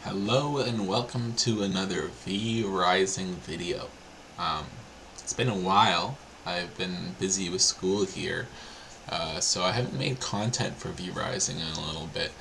Hello and welcome to another V Rising video. It's been a while. I've been busy with school here, so I haven't made content for V Rising in a little bit.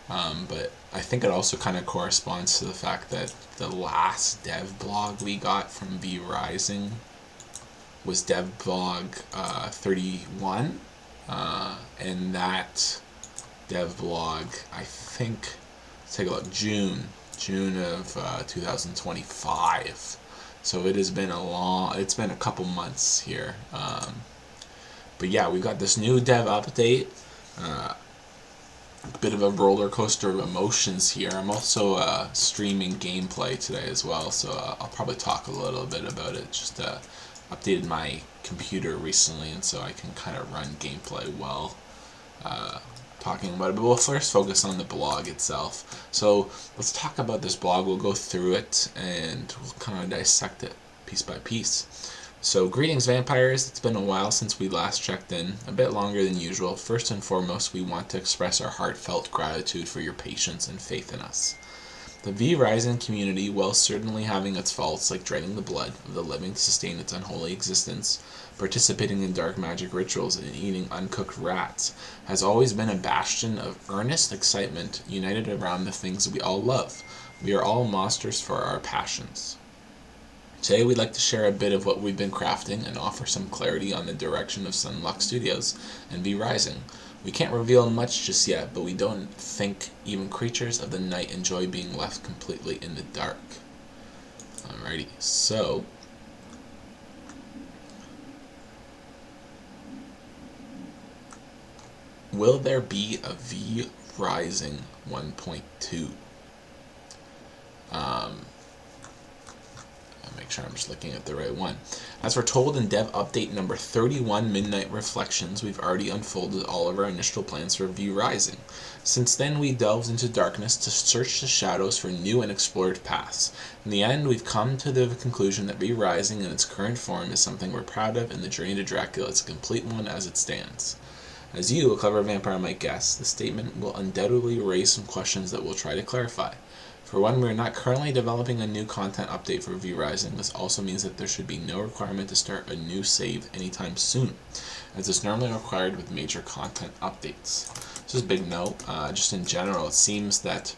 But I think it also kind of corresponds to the fact that the last dev blog we got from V Rising was dev blog 31, and that dev blog, I think, let's take a look, June of 2025. So it has been it's been a couple months here. But yeah, we've got this new dev update. A bit of a roller coaster of emotions here. I'm also streaming gameplay today as well, so I'll probably talk a little bit about it. Just updated my computer recently, and so I can kind of run gameplay well. Talking about it, but we'll first focus on the blog itself. So let's talk about this blog. We'll go through it and we'll kind of dissect it piece by piece. So greetings vampires, it's been a while since we last checked in, a bit longer than usual. First and foremost, we want to express our heartfelt gratitude for your patience and faith in us. The V Rising community, while certainly having its faults like draining the blood of the living to sustain its unholy existence, participating in dark magic rituals, and eating uncooked rats, has always been a bastion of earnest excitement united around the things we all love. We are all monsters for our passions. Today we'd like to share a bit of what we've been crafting and offer some clarity on the direction of Sunlock Studios and V Rising. We can't reveal much just yet, but we don't think even creatures of the night enjoy being left completely in the dark. Alrighty, so will there be a V Rising 1.2? Make sure I'm just looking at the right one. As we're told in dev update number 31, Midnight Reflections, we've already unfolded all of our initial plans for V Rising. Since then, we delved into darkness to search the shadows for new and explored paths. In the end, we've come to the conclusion that V Rising in its current form is something we're proud of, and the journey to Dracula is a complete one as it stands. As you, a clever vampire, might guess, the statement will undoubtedly raise some questions that we'll try to clarify. For one, we are not currently developing a new content update for V Rising. This also means that there should be no requirement to start a new save anytime soon, as is normally required with major content updates. Just a big note, just in general, it seems that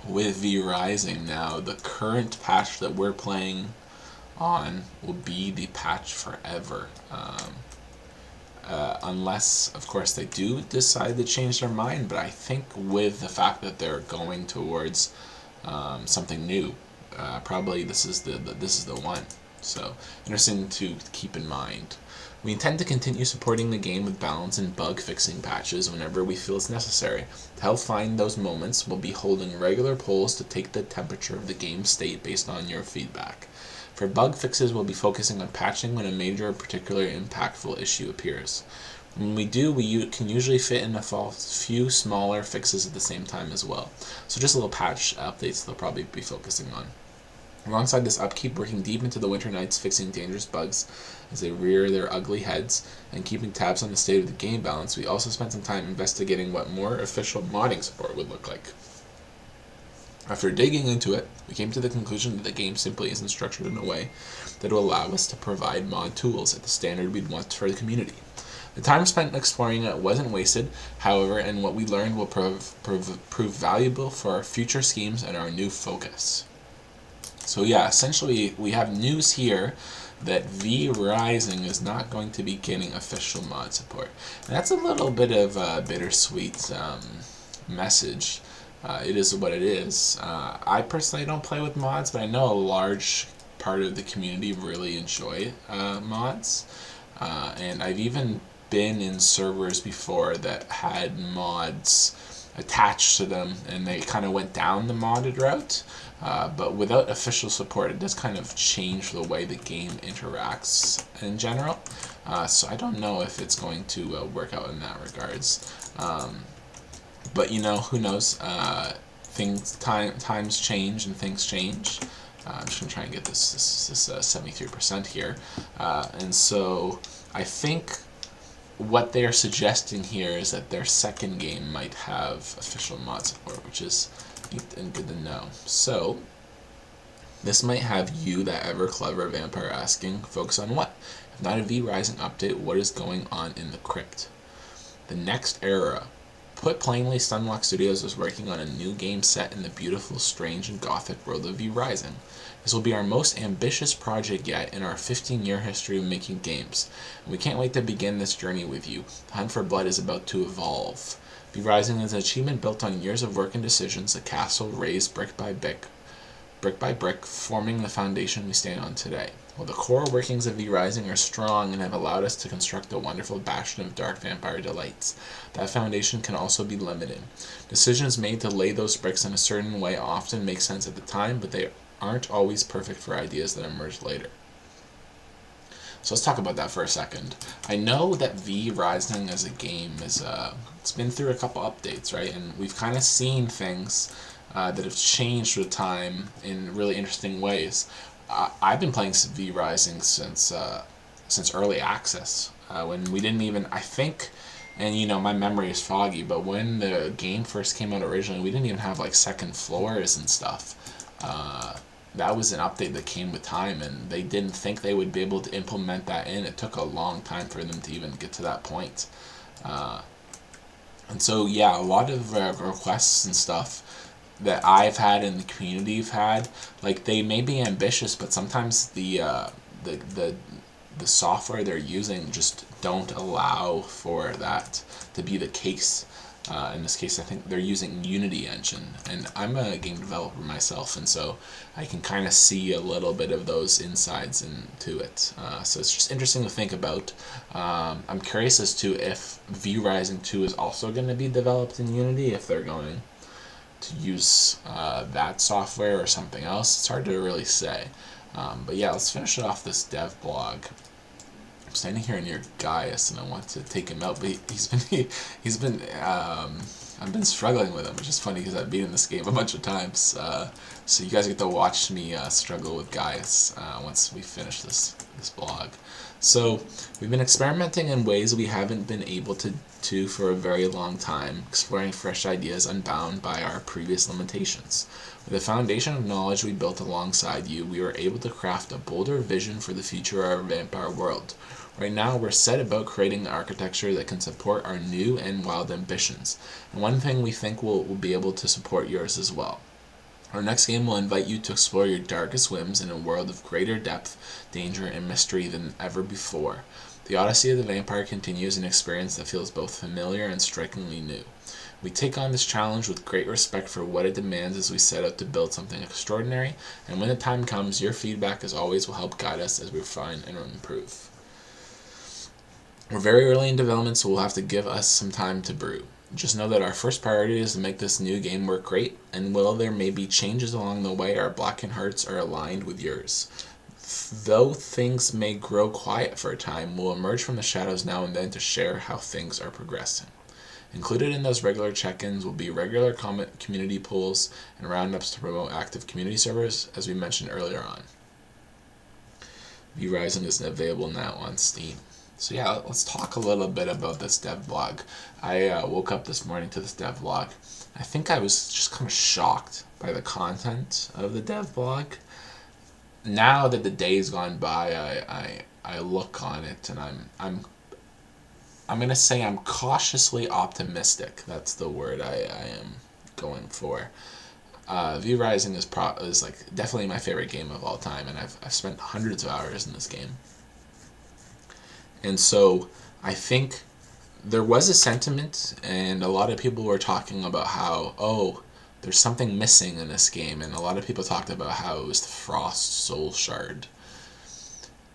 with V Rising now, the current patch that we're playing on will be the patch forever. Unless, of course, they do decide to change their mind. But I think with the fact that they're going towards something new, probably this is the one. So interesting to keep in mind. We intend to continue supporting the game with balance and bug fixing patches whenever we feel it's necessary. To help find those moments, we'll be holding regular polls to take the temperature of the game state based on your feedback. For bug fixes, we'll be focusing on patching when a major or particularly impactful issue appears. When we do, we can usually fit in a few smaller fixes at the same time as well. So just little patch updates they'll probably be focusing on. Alongside this upkeep, working deep into the winter nights fixing dangerous bugs as they rear their ugly heads and keeping tabs on the state of the game balance, we also spent some time investigating what more official modding support would look like. After digging into it, we came to the conclusion that the game simply isn't structured in a way that will allow us to provide mod tools at the standard we'd want for the community. The time spent exploring it wasn't wasted, however, and what we learned will prove valuable for our future schemes and our new focus. So yeah, essentially we have news here that V Rising is not going to be getting official mod support. And that's a little bit of a bittersweet message. It is what it is. I personally don't play with mods, but I know a large part of the community really enjoy mods. And I've even been in servers before that had mods attached to them, and they kind of went down the modded route. But without official support, it does kind of change the way the game interacts in general. So I don't know if it's going to work out in that regards. But you know, who knows? Times change and things change. I'm just gonna try and get this 73% here, and so I think what they are suggesting here is that their second game might have official mod support, which is Neat and good to know. So, this might have you, that ever clever vampire, asking, focus on what? If not a V Rising update, what is going on in the crypt? The next era. Put plainly, Stunlock Studios is working on a new game set in the beautiful, strange, and gothic world of V Rising. This will be our most ambitious project yet in our 15-year history of making games, and we can't wait to begin this journey with you. The hunt for blood is about to evolve. V Rising is an achievement built on years of work and decisions, a castle raised brick by brick, forming the foundation we stand on today. While the core workings of V Rising are strong and have allowed us to construct a wonderful bastion of dark vampire delights, that foundation can also be limited. Decisions made to lay those bricks in a certain way often make sense at the time, but they aren't always perfect for ideas that emerge later. So let's talk about that for a second. I know that V Rising as a game it's been through a couple updates, right? And we've kind of seen things that have changed with time in really interesting ways. I've been playing V Rising since early access, when we didn't even, I think, and my memory is foggy, but when the game first came out originally, we didn't even have like second floors and stuff. That was an update that came with time, and they didn't think they would be able to implement that in. It took a long time for them to even get to that point. And so, yeah, a lot of requests and stuff that I've had and the community have had, like, they may be ambitious, but sometimes the software they're using just don't allow for that to be the case. In this case, I think they're using Unity Engine, and I'm a game developer myself, and so I can kind of see a little bit of those insides into it. So it's just interesting to think about. I'm curious as to if V Rising 2 is also going to be developed in Unity, if they're going to use that software or something else. It's hard to really say. But yeah, let's finish it off this dev blog. I'm standing here near Gaius, and I want to take him out, but he's been I've been struggling with him, which is funny because I've beaten this game a bunch of times. So you guys get to watch me struggle with Gaius once we finish this blog. So we've been experimenting in ways we haven't been able to for a very long time, exploring fresh ideas unbound by our previous limitations. With the foundation of knowledge we built alongside you, we were able to craft a bolder vision for the future of our vampire world. Right now, we're set about creating an architecture that can support our new and wild ambitions, and one thing we think will be able to support yours as well. Our next game will invite you to explore your darkest whims in a world of greater depth, danger, and mystery than ever before. The Odyssey of the Vampire continues, an experience that feels both familiar and strikingly new. We take on this challenge with great respect for what it demands as we set out to build something extraordinary, and when the time comes, your feedback as always will help guide us as we refine and improve. We're very early in development, so we'll have to give us some time to brew. Just know that our first priority is to make this new game work great, and while there may be changes along the way, our blackened hearts are aligned with yours. Though things may grow quiet for a time, we'll emerge from the shadows now and then to share how things are progressing. Included in those regular check-ins will be regular community polls and roundups to promote active community servers, as we mentioned earlier on. V Rising is available now on Steam. So yeah, let's talk a little bit about this dev blog. I woke up this morning to this dev blog. I think I was just kind of shocked by the content of the dev blog. Now that the day's gone by, I look on it and I'm gonna say I'm cautiously optimistic. That's the word I am going for. V Rising is like definitely my favorite game of all time, and I've spent hundreds of hours in this game. And so I think there was a sentiment, and a lot of people were talking about how, there's something missing in this game, and a lot of people talked about how it was the Frost Soul Shard.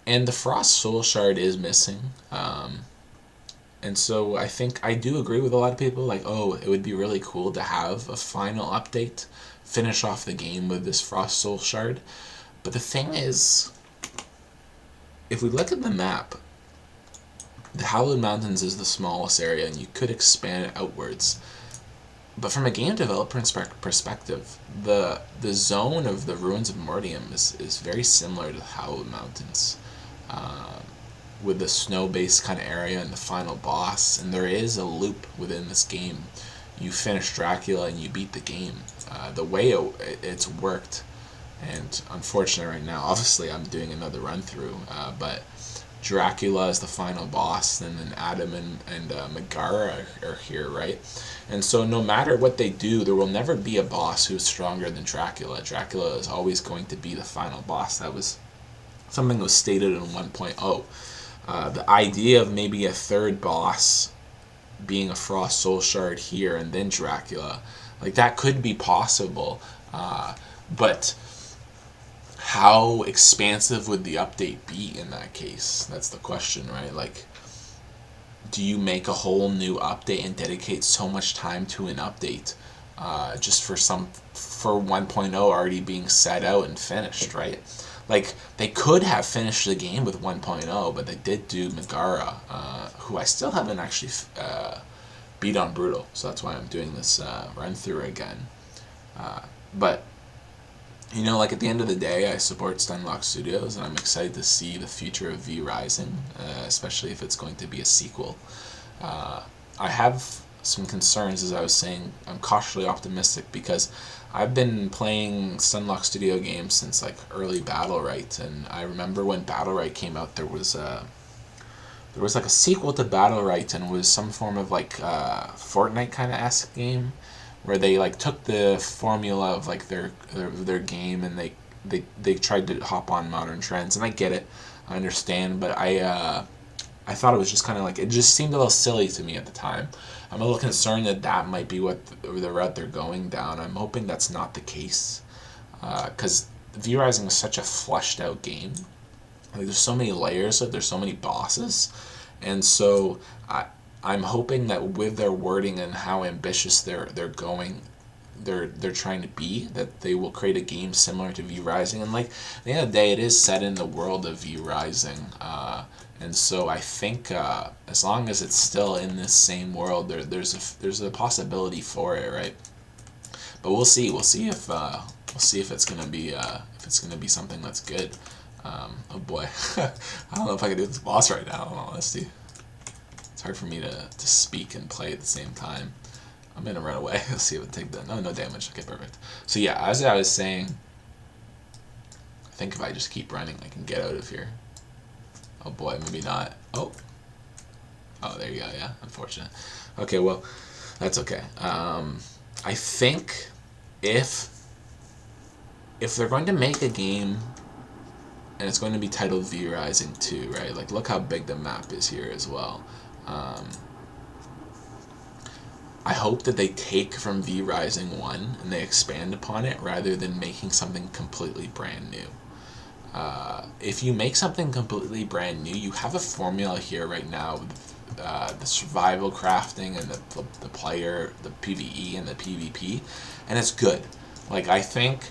And the Frost Soul Shard is missing. And so I think I do agree with a lot of people, like, it would be really cool to have a final update, finish off the game with this Frost Soul Shard. But the thing is, if we look at the map, the Hallowed Mountains is the smallest area, and you could expand it outwards. But from a game developer perspective, the zone of the Ruins of Mortium is very similar to the Hallowed Mountains, with the snow-based kind of area and the final boss. And there is a loop within this game you finish Dracula and you beat the game. The way it's worked, and unfortunately right now, obviously I'm doing another run through, but Dracula is the final boss, and then Adam and Megara are here, right? And so no matter what they do, there will never be a boss who's stronger than Dracula. Dracula is always going to be the final boss. That was something that was stated in 1.0. The idea of maybe a third boss being a Frost Soul Shard here and then Dracula, like that could be possible, but how expansive would the update be in that case? That's the question, right? Like, do you make a whole new update and dedicate so much time to an update just for 1.0 already being set out and finished, right? Like, they could have finished the game with 1.0, but they did do Megara, who I still haven't actually beat on Brutal, so that's why I'm doing this run through again. But you know, like at the end of the day, I support Stunlock Studios, and I'm excited to see the future of V Rising, especially if it's going to be a sequel. I have some concerns, as I was saying. I'm cautiously optimistic because I've been playing Stunlock Studio games since like early Battlerite, and I remember when Battlerite came out, there was like a sequel to Battlerite, and it was some form of like Fortnite kind of esque game, where they like took the formula of like their game and they tried to hop on modern trends, and I get it, I understand, but I thought it was just kind of like, it just seemed a little silly to me at the time. I'm a little concerned that might be what the route they're going down. I'm hoping that's not the case, because V Rising is such a fleshed out game. Like there's so many layers, there's so many bosses, and so I'm hoping that with their wording and how ambitious they're going, they're trying to be, that they will create a game similar to V Rising. And like at the end of the day, it is set in the world of V Rising, and so I think as long as it's still in this same world, there's a possibility for it, right? But we'll see. We'll see if it's gonna be something that's good. Oh boy, I don't know if I can do this boss right now, in all honesty. It's hard for me to speak and play at the same time. I'm gonna run away. Let's see if it take that. No damage. Okay, perfect. So yeah, as I was saying, I think if I just keep running, I can get out of here. Oh boy, maybe not. Oh, there you go. Yeah, unfortunate. Okay, well, that's okay. I think if they're going to make a game and it's going to be titled V Rising 2, right? Like, look how big the map is here as well. I hope that they take from V Rising 1 and they expand upon it rather than making something completely brand new. If you make something completely brand new, you have a formula here right now with the survival crafting and the player, the PvE and the PvP, and it's good. Like, I think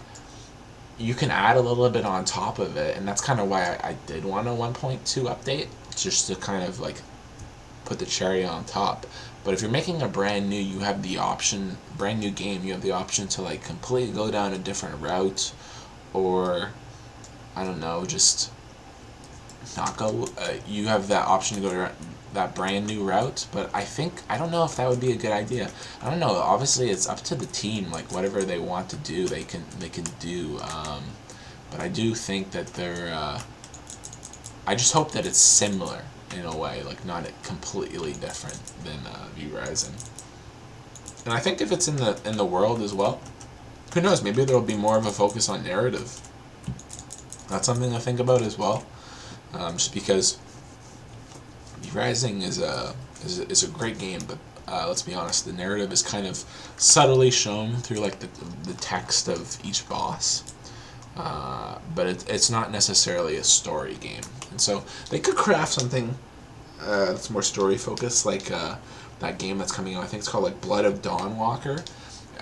you can add a little bit on top of it, and that's kind of why I did want a 1.2 update, just to kind of like put the cherry on top. But if you're making a brand new, you have the option, brand new game, you have the option to like completely go down a different route, or I don't know, just not go. You have that option to go that brand new route, but I don't know if that would be a good idea. I don't know. Obviously, it's up to the team. Like whatever they want to do, they can do. But I do think that they're. I just hope that it's similar in a way, like not completely different than V Rising. And I think if it's in the world as well, who knows? Maybe there will be more of a focus on narrative. That's something to think about as well. Just because V Rising is a great game, but let's be honest, the narrative is kind of subtly shown through like the text of each boss. But it's not necessarily a story game, and so they could craft something that's more story focused, like that game that's coming out. I think it's called like Blood of Dawnwalker.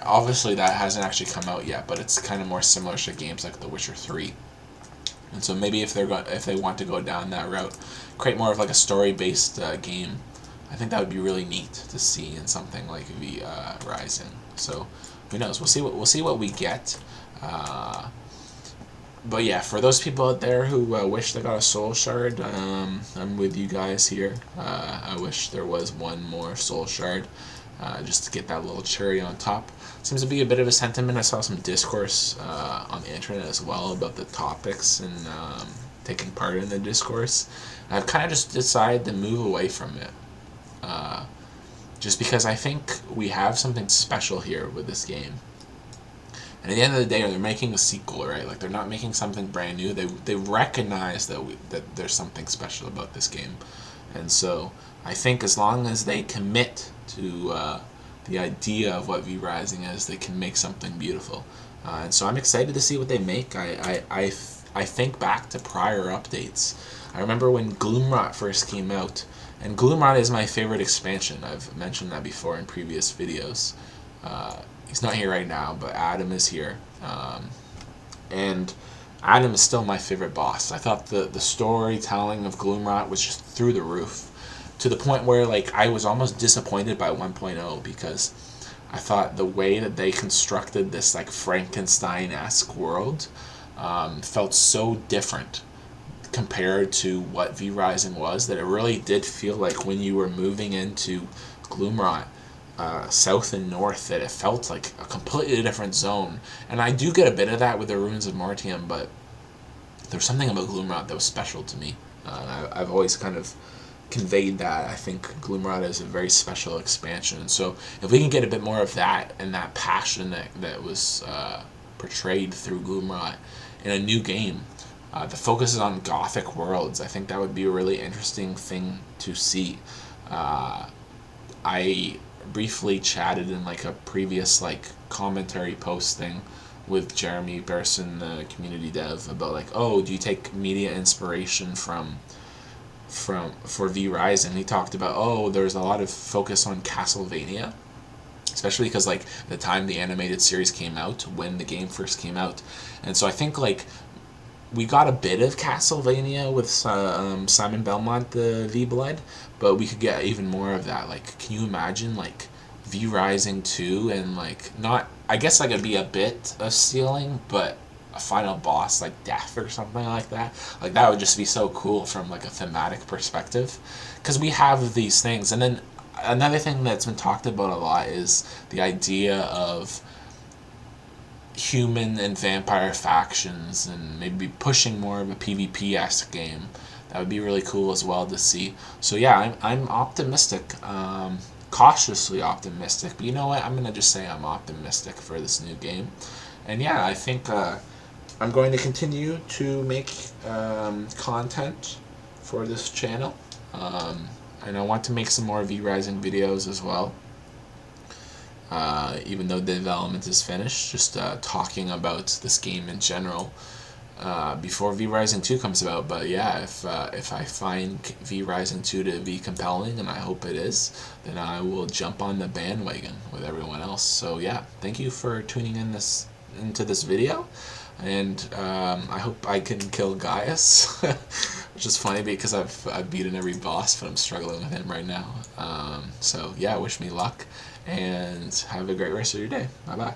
Obviously, that hasn't actually come out yet, but it's kind of more similar to games like The Witcher 3. And so maybe if they want to go down that route, create more of like a story-based game, I think that would be really neat to see in something like V Rising. So who knows? We'll see what we get. But yeah, for those people out there who wish they got a Soul Shard, I'm with you guys here. I wish there was one more Soul Shard. just to get that little cherry on top. Seems to be a bit of a sentiment. I saw some discourse on the internet as well about the topics and taking part in the discourse. I've kind of just decided to move away from it. Just because I think we have something special here with this game. And at the end of the day, they're making a sequel, right? Like, they're not making something brand new. They recognize that there's something special about this game. And so I think as long as they commit to the idea of what V-Rising is, they can make something beautiful. And so I'm excited to see what they make. I think back to prior updates. I remember when Gloomrot first came out, and Gloomrot is my favorite expansion. I've mentioned that before in previous videos. He's not here right now, but Adam is here. And Adam is still my favorite boss. I thought the storytelling of Gloomrot was just through the roof, to the point where like I was almost disappointed by 1.0 because I thought the way that they constructed this like Frankenstein-esque world felt so different compared to what V-Rising was, that it really did feel like when you were moving into Gloomrot, south and north, that it felt like a completely different zone. And I do get a bit of that with the Ruins of Mortium, but there was something about Gloomrot that was special to me. I've always kind of conveyed that. I think Gloomrot is a very special expansion. So if we can get a bit more of that and that passion that was portrayed through Gloomrot in a new game, the focus is on Gothic worlds. I think that would be a really interesting thing to see. I briefly chatted in like a previous like commentary posting with Jeremy Berson, the community dev, about like, oh, do you take media inspiration for V-Rising? He talked about, oh, there's a lot of focus on Castlevania, especially because like the time the animated series came out, when the game first came out. And so I think like we got a bit of Castlevania with Simon Belmont, the V-Blood, but we could get even more of that. Like, can you imagine like V-Rising 2 and like, not, I guess like it'd be a bit of stealing, but a final boss like death or something like that. Like, that would just be so cool from like a thematic perspective, because we have these things. And then another thing that's been talked about a lot is the idea of human and vampire factions, and maybe pushing more of a PvP-esque game. That would be really cool as well to see. So yeah, I'm optimistic, cautiously optimistic, but you know what, I'm gonna just say I'm optimistic for this new game. And yeah, I think I'm going to continue to make content for this channel, and I want to make some more V-Rising videos as well. Even though the development is finished, just talking about this game in general before V-Rising 2 comes about. But yeah, if I find V-Rising 2 to be compelling, and I hope it is, then I will jump on the bandwagon with everyone else. So yeah, thank you for tuning in into this video, and I hope I can kill Gaius, which is funny because I've beaten every boss, but I'm struggling with him right now. So yeah, wish me luck, and have a great rest of your day. Bye bye.